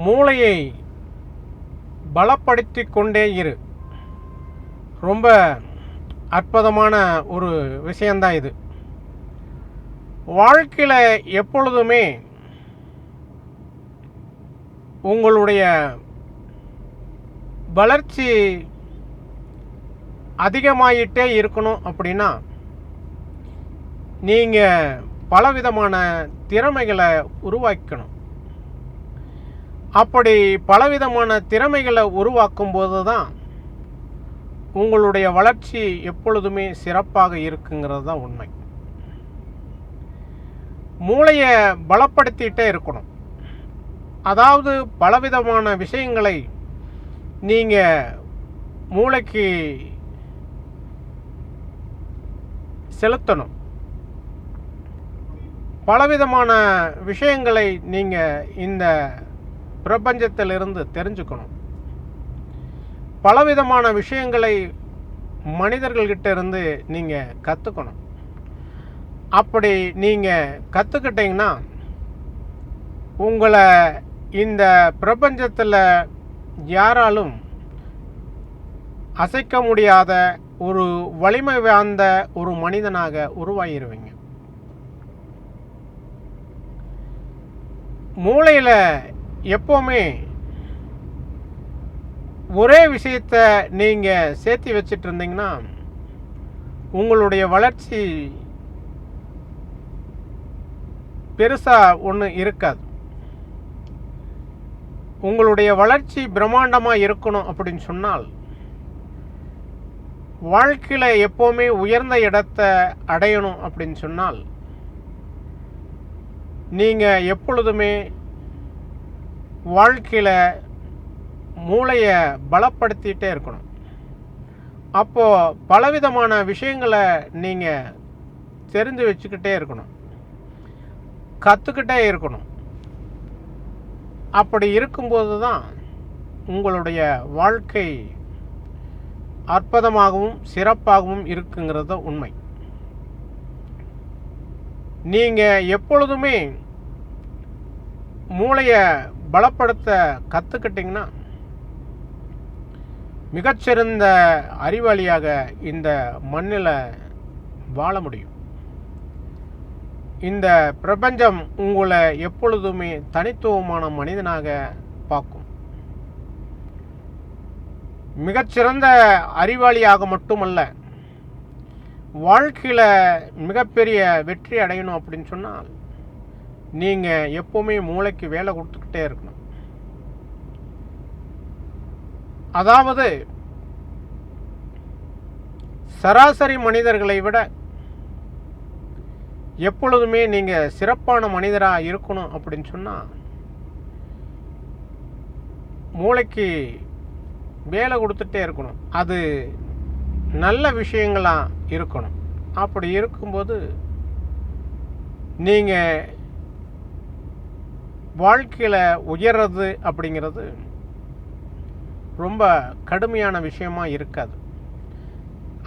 மூளையை பலப்படுத்தி கொண்டே இரு. ரொம்ப அற்புதமான ஒரு விஷயந்தான் இது. வாழ்க்கையில் எப்பொழுதுமே உங்களுடைய வளர்ச்சி அதிகமாயிட்டே இருக்கணும் அப்படின்னா நீங்கள் பலவிதமான திறமைகளை உருவாக்கணும். அப்படி பலவிதமான திறமைகளை உருவாக்கும் போது தான் உங்களுடைய வளர்ச்சி எப்பொழுதுமே சிறப்பாக இருக்குங்கிறது தான் உண்மை. மூளையை பலப்படுத்திகிட்டே இருக்கணும். அதாவது பலவிதமான விஷயங்களை நீங்கள் மூளைக்கு செலுத்தணும். பலவிதமான விஷயங்களை நீங்கள் இந்த பிரபஞ்சத்திலிருந்து தெரிஞ்சுக்கணும். பலவிதமான விஷயங்களை மனிதர்கள்கிட்ட இருந்து நீங்கள் கற்றுக்கணும். அப்படி நீங்கள் கற்றுக்கிட்டீங்கன்னா உங்களை இந்த பிரபஞ்சத்தில் யாராலும் அசைக்க முடியாத ஒரு வலிமை வாய்ந்த ஒரு மனிதனாக உருவாகிடுவீங்க. மூளையில் எப்போவுமே ஒரே விஷயத்தை நீங்கள் சேர்த்து வச்சிட்டு இருந்தீங்கன்னா உங்களுடைய வளர்ச்சி பெருசாக ஒன்றும் இருக்காது. உங்களுடைய வளர்ச்சி பிரம்மாண்டமாக இருக்கணும் அப்படின்னு சொன்னால் வாழ்க்கையில் எப்போவுமே உயர்ந்த இடத்தை அடையணும் அப்படின்னு சொன்னால் நீங்கள் எப்பொழுதுமே வாழ்க்கையில் மூளையை பலப்படுத்திகிட்டே இருக்கணும். அப்போது பலவிதமான விஷயங்களை நீங்கள் தெரிஞ்சு வச்சுக்கிட்டே இருக்கணும், கற்றுக்கிட்டே இருக்கணும். அப்படி இருக்கும்போது தான் உங்களுடைய வாழ்க்கை அற்புதமாகவும் சிறப்பாகவும் இருக்குங்கிறது உண்மை. நீங்கள் எப்பொழுதுமே மூளையை பலப்படுத்த கற்றுக்கிட்டிங்கன்னா மிகச்சிறந்த அறிவாளியாக இந்த மண்ணில் வாழ முடியும். இந்த பிரபஞ்சம் உங்களை எப்பொழுதுமே தனித்துவமான மனிதனாக பார்க்கும். மிகச்சிறந்த அறிவாளியாக மட்டுமல்ல, வாழ்க்கையில் மிகப்பெரிய வெற்றி அடையணும் அப்படின்னு சொன்னால் நீங்கள் எப்போவுமே மூளைக்கு வேலை கொடுத்துக்கிட்டே இருக்கணும். அதாவது சராசரி மனிதர்களை விட எப்பொழுதுமே நீங்கள் சிறப்பான மனிதராக இருக்கணும் அப்படின்னு சொன்னால் மூளைக்கு வேலை கொடுத்துட்டே இருக்கணும். அது நல்ல விஷயங்களாக இருக்கணும். அப்படி இருக்கும்போது நீங்கள் வாழ்க்கையில் உயர்றது அப்படிங்கிறது ரொம்ப கடுமையான விஷயமா இருக்காது.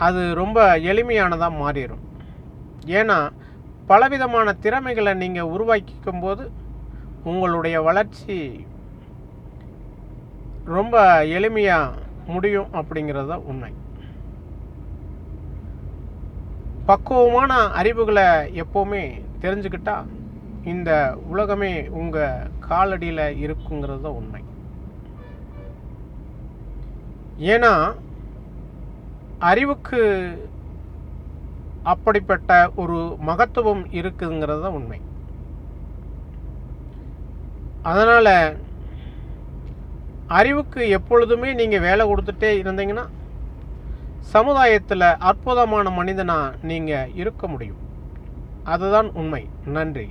அது ரொம்ப எளிமையானதாக மாறிடும். ஏன்னா பலவிதமான திறமைகளை நீங்கள் உருவாக்கிக்கும் போது உங்களுடைய வளர்ச்சி ரொம்ப எளிமையாக முடியும் அப்படிங்கிறது தான் உண்மை. பக்குவமான அறிவுகளை எப்போவுமே தெரிஞ்சுக்கிட்டா இந்த உலகமே உங்கள் காலடியில் இருக்குங்கிறது தான் உண்மை. ஏன்னா அறிவுக்கு அப்படிப்பட்ட ஒரு மகத்துவம் இருக்குங்கிறது தான் உண்மை. அதனால் அறிவுக்கு எப்பொழுதுமே நீங்கள் வேலை கொடுத்துட்டே இருந்தீங்கன்னா சமுதாயத்தில் அற்புதமான மனிதனாக நீங்கள் இருக்க முடியும். அதுதான் உண்மை. நன்றி.